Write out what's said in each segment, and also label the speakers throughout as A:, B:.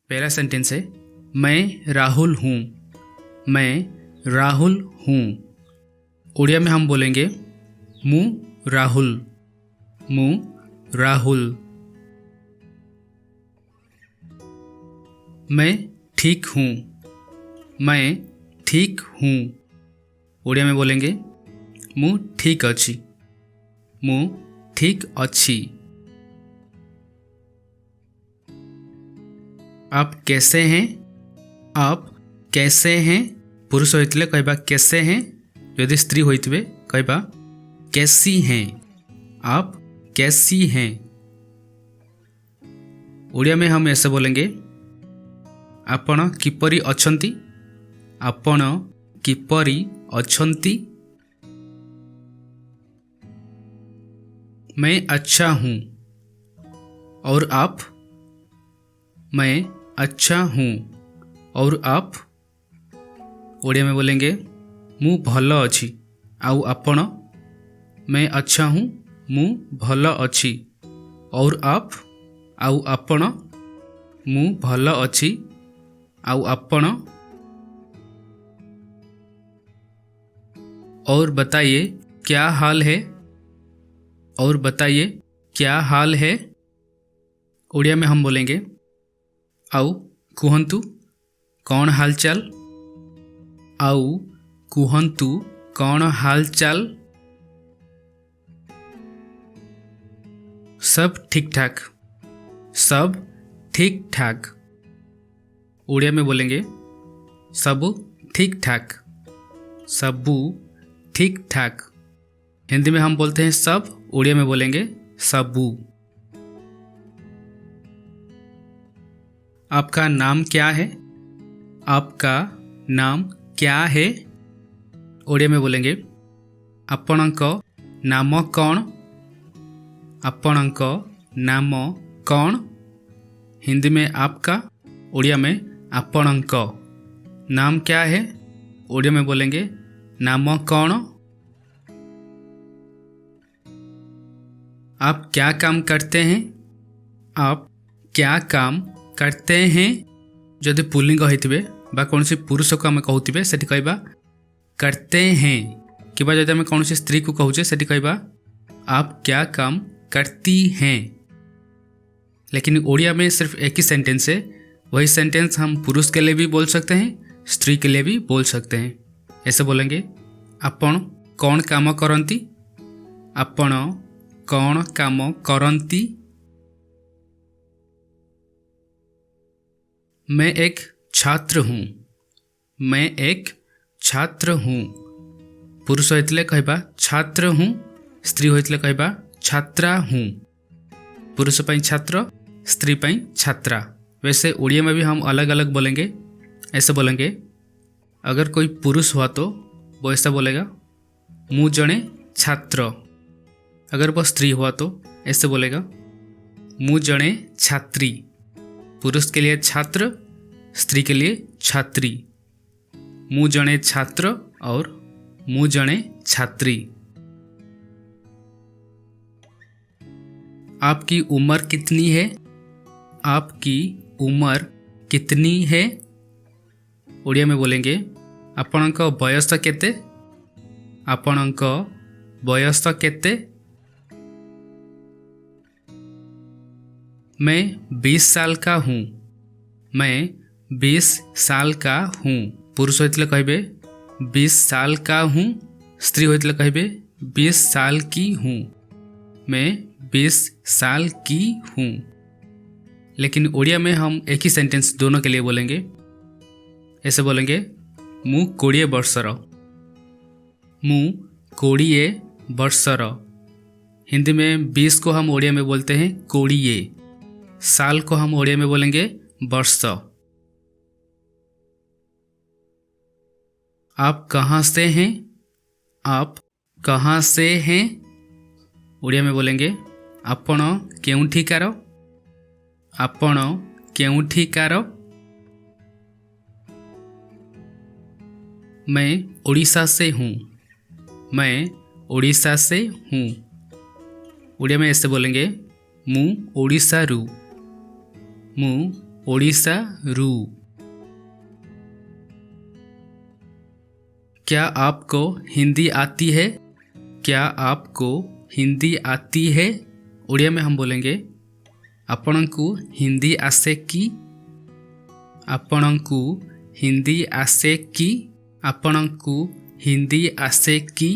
A: पहला सेंटेंस है मैं राहुल हूँ। मैं राहुल हूँ। उड़िया में हम बोलेंगे मु राहुल। मु राहुल। मैं ठीक हूँ। मैं ठीक हूँ। उड़िया में बोलेंगे मु ठीक अच्छी। मु ठीक अच्छी। आप कैसे हैं? आप कैसे हैं? पुरुष होइतिले कहबा कैसे हैं। यदि स्त्री होइतिबे कहबा कैसी हैं। आप कैसी हैं। उड़िया में हम ऐसे बोलेंगे आपण किपरि अछंती। आपण किपरि अछंती। मैं अच्छा हूँ। और आप? मैं अच्छा हूँ। और आप? ओडिया में बोलेंगे मु भल अच्छी। आउ आपण? मैं अच्छा हूँ। मु भल अच्छी। और आप? आउ आपण? मु भल अच्छी। आउ आपण? और बताइए क्या हाल है। और बताइए क्या हाल है। उड़िया में हम बोलेंगे आउ कुहंतु कौन हालचाल। आउ कुहंतु कौन हालचाल। सब ठीक ठाक। सब ठीक ठाक। उड़िया में बोलेंगे सबु ठीक ठाक। सबु ठीक ठाक। हिंदी में हम बोलते हैं सब। उड़िया में बोलेंगे सबू। आपका नाम क्या है। आपका नाम क्या है। उड़िया में बोलेंगे आपणक नाम कौन। आपणक नाम कौन। हिंदी में आपका। उड़िया में आपणक। नाम क्या है। उड़िया में बोलेंगे नाम कौन। आप क्या काम करते हैं। आप क्या काम करते हैं। जदि पुल्लिंग होइतिबे बा कोनसी पुरुष को आम कहूतिबे सेठी कहबा करते हैं। किबा जदि आम कोनसी स्त्री को कहूचे सेठी कहबा आप क्या काम करती हैं। लेकिन उड़िया में सिर्फ एक ही सेंटेंस है। वही सेंटेंस हम पुरुष के लिए भी बोल सकते हैं, स्त्री के लिए भी बोल सकते हैं। ऐसे बोलेंगे आपण कौन काम करंती। आपण कौन काम करंती। मैं एक छात्र हूँ। मैं एक छात्र हूँ। पुरुष होइतिले कहबा छात्र हूँ। स्त्री होइतिले कहबा छात्रा हूँ। पुरुष पई छात्र, स्त्री पई छात्रा। वैसे उड़िया में भी हम अलग अलग बोलेंगे। ऐसे बोलेंगे अगर कोई पुरुष हुआ तो वो ऐसा बोलेगा मु जणे छात्र। अगर वो स्त्री हुआ तो ऐसे बोलेगा मु जणे छात्री। पुरुष के लिए छात्र, स्त्री के लिए छात्री। मु जणे छात्र और मु जणे छात्री। आपकी उम्र कितनी है। आपकी उम्र कितनी है। उड़िया में बोलेंगे आपणक बयस केते। आपणक बयस केते। मैं 20 साल का हूँ। मैं 20 साल का हूँ। पुरुष होइतिले कहबे 20 साल का हूँ। स्त्री होइतिले कहबे 20 साल की हूँ। मैं 20 साल की हूँ। लेकिन उड़िया में हम एक ही सेंटेंस दोनों के लिए बोलेंगे। ऐसे बोलेंगे मु 20 वर्षर। मु 20 वर्षर। हिंदी में 20 को हम उड़िया में बोलते हैं 20। साल को हम उड़िया में बोलेंगे वर्ष। आप कहाँ से हैं। आप कहाँ से हैं। उड़िया में बोलेंगे आपण केउठिकार। आपण केउठिकार। मैं उड़ीसा से हूँ। मैं उड़ीसा से हूँ। उड़िया में ऐसे बोलेंगे मु ओडिशारू। मु ओडिशा रू। क्या आपको हिंदी आती है? क्या आपको हिंदी आती है? ओडिया में हम बोलेंगे आपणଙ୍କୁ हिंदी आसे कि? आपणଙ୍କୁ हिंदी आसे कि? आपणଙ୍କୁ हिंदी आसे कि?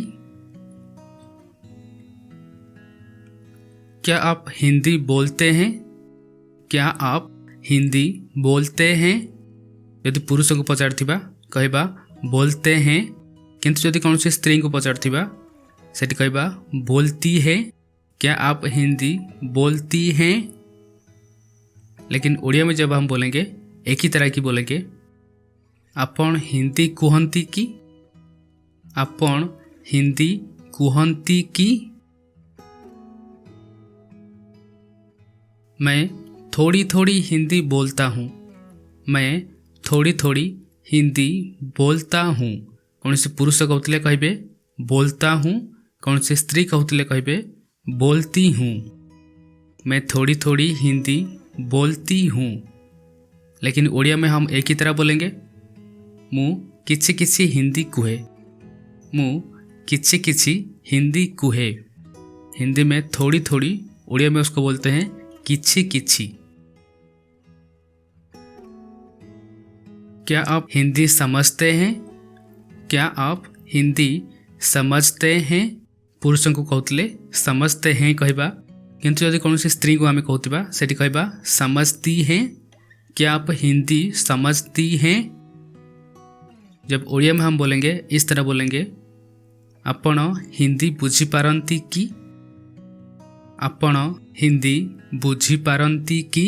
A: क्या आप हिंदी बोलते हैं? क्या आप हिंदी बोलते हैं? यदि पुरुष को पचारिथिबा कहबा बोलते हैं, किंतु यदि कौन सी स्त्री को पचारिथिबा सेठी कहबा बोलती है। क्या आप हिंदी बोलती हैं? लेकिन उड़िया में जब हम बोलेंगे एक ही तरह की बोलेंगे, आपण हिंदी कुहंती की? आपण हिंदी कुहंती की? मैं थोड़ी थोड़ी हिंदी बोलता हूँ। मैं थोड़ी थोड़ी हिंदी बोलता हूँ। कौन से पुरुष कहते कहबे बोलता हूँ, कौन से स्त्री कहते कहबे बोलती हूँ। मैं थोड़ी थोड़ी हिंदी बोलती हूँ। लेकिन ओडिया में हम एक ही तरह बोलेंगे, मु किछि किछि हिंदी कुहे। मु किछि किछि हिंदी कुहे। हिंदी में थोड़ी थोड़ी, ओडिया में उसको बोलते हैं किछि किछि। क्या आप हिंदी समझते हैं? क्या आप हिंदी समझते हैं? पुरुष को कहते समझते हैं कहबा, किंतु यदि कौन सी स्त्री को आम कहता सेठी कहबा समझती हैं। क्या आप हिंदी समझती हैं? जब ओडिया में हम बोलेंगे इस तरह बोलेंगे, आपण हिंदी बुझी पारंती की? आपण हिंदी बुझी पारंती की?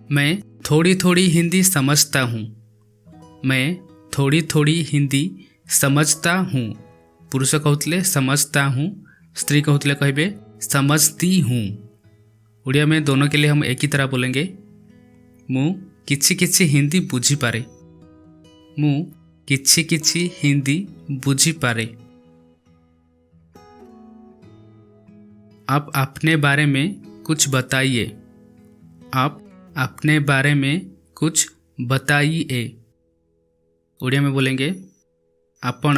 A: मैं थोड़ी थोड़ी हिंदी समझता हूँ। मैं थोड़ी थोड़ी हिंदी समझता हूँ। पुरुष कहते समझता हूँ, स्त्री कहते कहबे समझती हूँ। उड़िया में दोनों के लिए हम एक ही तरह बोलेंगे, मु किछि किछि हिंदी बुझी पारे। मु किछि किछि हिंदी बुझी पारे। आप अपने बारे में कुछ बताइए। आप अपने बारे में कुछ बताइए। ओडिया में बोलेंगे आपण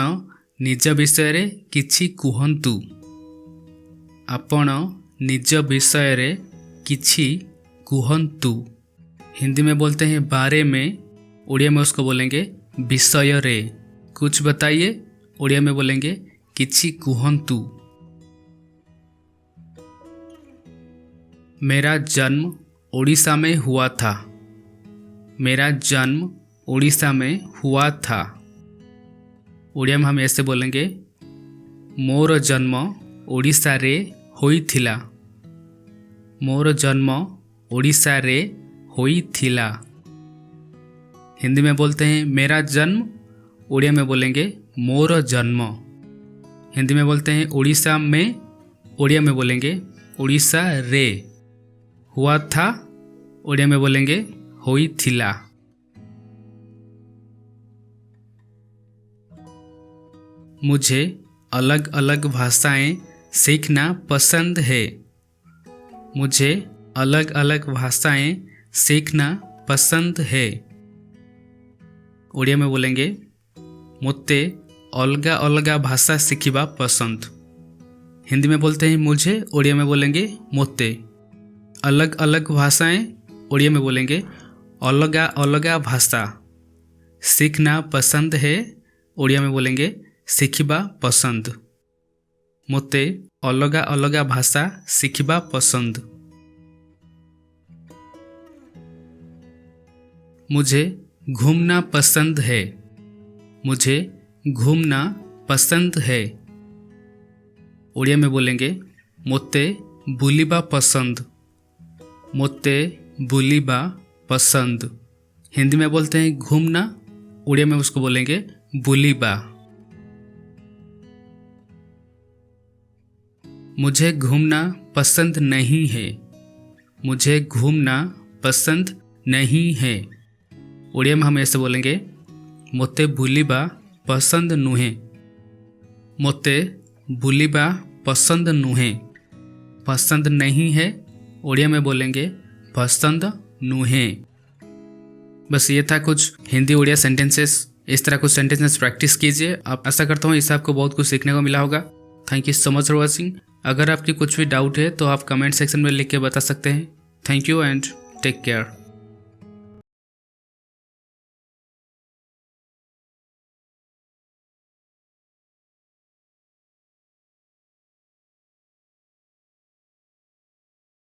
A: निज विषय रे किछि कुहंतु। आपण निज विषय रे किछि कुहंतु। हिंदी में बोलते हैं बारे में, ओडिया में उसको बोलेंगे विषय रे। कुछ बताइए, ओडिया में बोलेंगे किछि कुहंतु। मेरा जन्म ओडिशा में हुआ था। मेरा जन्म ओडिशा में हुआ था। ओडिया में हम ऐसे बोलेंगे मोर जन्म ओडिशा रे होइथिला। मोर जन्म ओडिशा रे होइथिला। हिंदी में बोलते हैं मेरा जन्म, ओडिया में बोलेंगे मोर जन्म। हिंदी में बोलते हैं ओडिशा में, ओडिया में बोलेंगे ओडिशा रे। हुआ था, ओडिया में बोलेंगे होइथिला। मुझे अलग अलग भाषाएं सीखना पसंद है। मुझे अलग अलग भाषाएं सीखना पसंद है। ओडिया में बोलेंगे मोते अलगा अलगा भाषा सीखिबा पसंद। हिंदी में बोलते हैं मुझे, ओडिया में बोलेंगे मोते। अलग अलग भाषाएं, ओडिया में बोलेंगे अलगा अलगा भाषा। सीखना पसंद है, ओडिया में बोलेंगे सीखिबा पसंद। मोते अलगा अलगा भाषा सीखिबा पसंद। मुझे घूमना पसंद है। मुझे घूमना पसंद है। ओडिया में बोलेंगे मोते बुलिबा पसंद। मोते बुलिबा पसंद। हिंदी में बोलते हैं घूमना, ओडिया में उसको बोलेंगे बुलिबा। मुझे घूमना पसंद नहीं है। मुझे घूमना पसंद नहीं है। ओडिया में हम ऐसे बोलेंगे मोते बुलिबा पसंद नुहे। मोते बुलिबा पसंद नुहे। पसंद नहीं है उड़िया में बोलेंगे पसंद नुहे। बस ये था कुछ हिंदी उड़िया सेंटेंसेस। इस तरह कुछ सेंटेंसेस प्रैक्टिस कीजिए। आप आशा करता हूँ इससे आपको बहुत कुछ सीखने को मिला होगा। Thank you so much for watching. अगर आपकी कुछ भी डाउट है तो आप कमेंट सेक्शन में लिख के बता सकते हैं। Thank you and take care.